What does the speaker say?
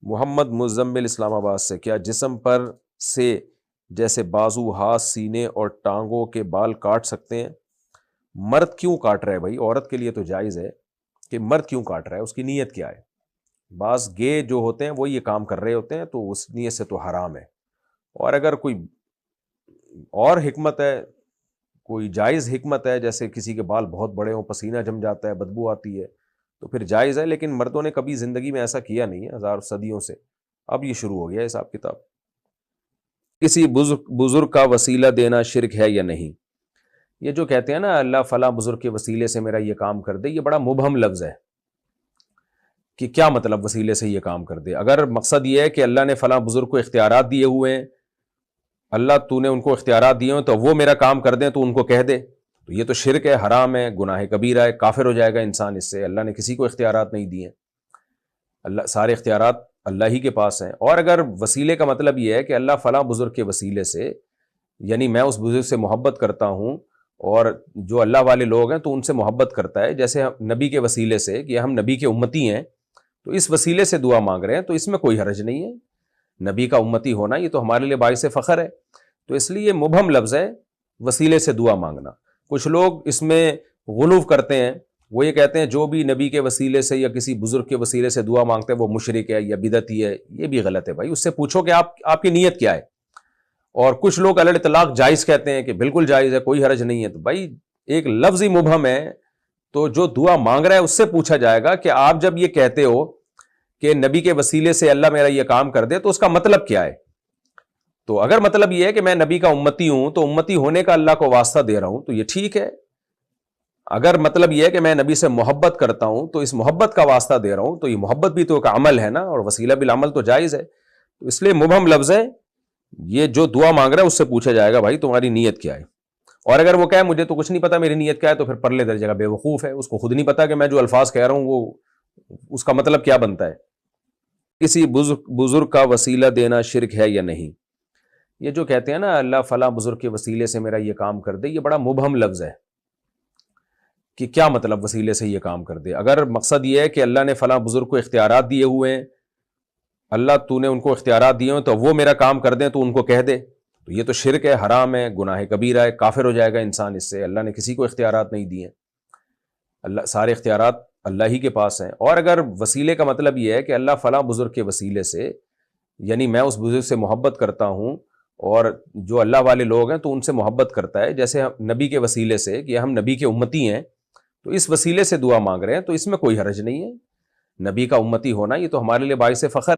محمد مزمل اسلام آباد سے، کیا جسم پر سے جیسے بازو، ہاتھ، سینے اور ٹانگوں کے بال کاٹ سکتے ہیں؟ مرد کیوں کاٹ رہا ہے بھائی؟ عورت کے لیے تو جائز ہے، کہ مرد کیوں کاٹ رہا ہے، اس کی نیت کیا ہے؟ بعض گے جو ہوتے ہیں وہ یہ کام کر رہے ہوتے ہیں تو اس نیت سے تو حرام ہے، اور اگر کوئی اور حکمت ہے، کوئی جائز حکمت ہے، جیسے کسی کے بال بہت بڑے ہوں، پسینہ جم جاتا ہے، بدبو آتی ہے، تو پھر جائز ہے، لیکن مردوں نے کبھی زندگی میں ایسا کیا نہیں ہے ہزار صدیوں سے، اب یہ شروع ہو گیا حساب کتاب۔ کسی بزرگ کا وسیلہ دینا شرک ہے یا نہیں؟ یہ جو کہتے ہیں نا اللہ فلاں بزرگ کے وسیلے سے میرا یہ کام کر دے، یہ بڑا مبہم لفظ ہے کہ کیا مطلب وسیلے سے یہ کام کر دے؟ اگر مقصد یہ ہے کہ اللہ نے فلاں بزرگ کو اختیارات دیے ہوئے ہیں، اللہ تو نے ان کو اختیارات دیے ہیں تو وہ میرا کام کر دیں، تو ان کو کہہ دے، تو یہ تو شرک ہے، حرام ہے، گناہ کبیرہ ہے، کافر ہو جائے گا انسان اس سے۔ اللہ نے کسی کو اختیارات نہیں دیے، اللہ سارے اختیارات اللہ ہی کے پاس ہیں۔ اور اگر وسیلے کا مطلب یہ ہے کہ اللہ فلاں بزرگ کے وسیلے سے، یعنی میں اس بزرگ سے محبت کرتا ہوں، اور جو اللہ والے لوگ ہیں تو ان سے محبت کرتا ہے، جیسے نبی کے وسیلے سے کہ ہم نبی کے امتی ہیں تو اس وسیلے سے دعا مانگ رہے ہیں، تو اس میں کوئی حرج نہیں ہے، نبی کا امتی ہونا یہ تو ہمارے لیے باعث فخر ہے، تو اس لیے مبہم لفظ ہے وسیلے سے دعا مانگنا۔ کچھ لوگ اس میں غلو کرتے ہیں، وہ یہ کہتے ہیں جو بھی نبی کے وسیلے سے یا کسی بزرگ کے وسیلے سے دعا مانگتے ہیں وہ مشرک ہے یا بدعتی ہے، یہ بھی غلط ہے بھائی، اس سے پوچھو کہ آپ کی نیت کیا ہے۔ اور کچھ لوگ علی الاطلاق جائز کہتے ہیں کہ بالکل جائز ہے، کوئی حرج نہیں ہے، تو بھائی ایک لفظ ہی مبہم ہے، تو جو دعا مانگ رہا ہے اس سے پوچھا جائے گا کہ آپ جب یہ کہتے ہو کہ نبی کے وسیلے سے اللہ میرا یہ کام کر دے تو اس کا مطلب کیا ہے؟ تو اگر مطلب یہ ہے کہ میں نبی کا امتی ہوں تو امتی ہونے کا اللہ کو واسطہ دے رہا ہوں تو یہ ٹھیک ہے، اگر مطلب یہ ہے کہ میں نبی سے محبت کرتا ہوں تو اس محبت کا واسطہ دے رہا ہوں تو یہ محبت بھی تو ایک عمل ہے نا، اور وسیلہ بالعمل تو جائز ہے، تو اس لیے مبہم لفظ ہے، یہ جو دعا مانگ رہا ہے اس سے پوچھا جائے گا بھائی تمہاری نیت کیا ہے۔ اور اگر وہ کہے مجھے تو کچھ نہیں پتا میری نیت کیا ہے، تو پھر پرلے درجے کا بے وقوف ہے، اس کو خود نہیں پتا کہ میں جو الفاظ کہہ رہا ہوں وہ اس کا مطلب کیا بنتا ہے۔ کسی بزرگ کا وسیلہ دینا شرک ہے یا نہیں؟ یہ جو کہتے ہیں نا اللہ فلاں بزرگ کے وسیلے سے میرا یہ کام کر دے، یہ بڑا مبہم لفظ ہے کہ کیا مطلب وسیلے سے یہ کام کر دے۔ اگر مقصد یہ ہے کہ اللہ نے فلاں بزرگ کو اختیارات دیے ہوئے ہیں، اللہ تو نے ان کو اختیارات دیے ہیں تو وہ میرا کام کر دیں، تو ان کو کہہ دے، تو یہ تو شرک ہے، حرام ہے، گناہ کبیرہ ہے، کافر ہو جائے گا انسان اس سے۔ اللہ نے کسی کو اختیارات نہیں دیے، اللہ سارے اختیارات اللہ ہی کے پاس ہیں۔ اور اگر وسیلے کا مطلب یہ ہے کہ اللہ فلاں بزرگ کے وسیلے سے، یعنی میں اس بزرگ سے محبت کرتا ہوں، اور جو اللہ والے لوگ ہیں تو ان سے محبت کرتا ہے، جیسے نبی کے وسیلے سے کہ ہم نبی کے امتی ہیں تو اس وسیلے سے دعا مانگ رہے ہیں، تو اس میں کوئی حرج نہیں ہے، نبی کا امتی ہونا یہ تو ہمارے لیے باعث فخر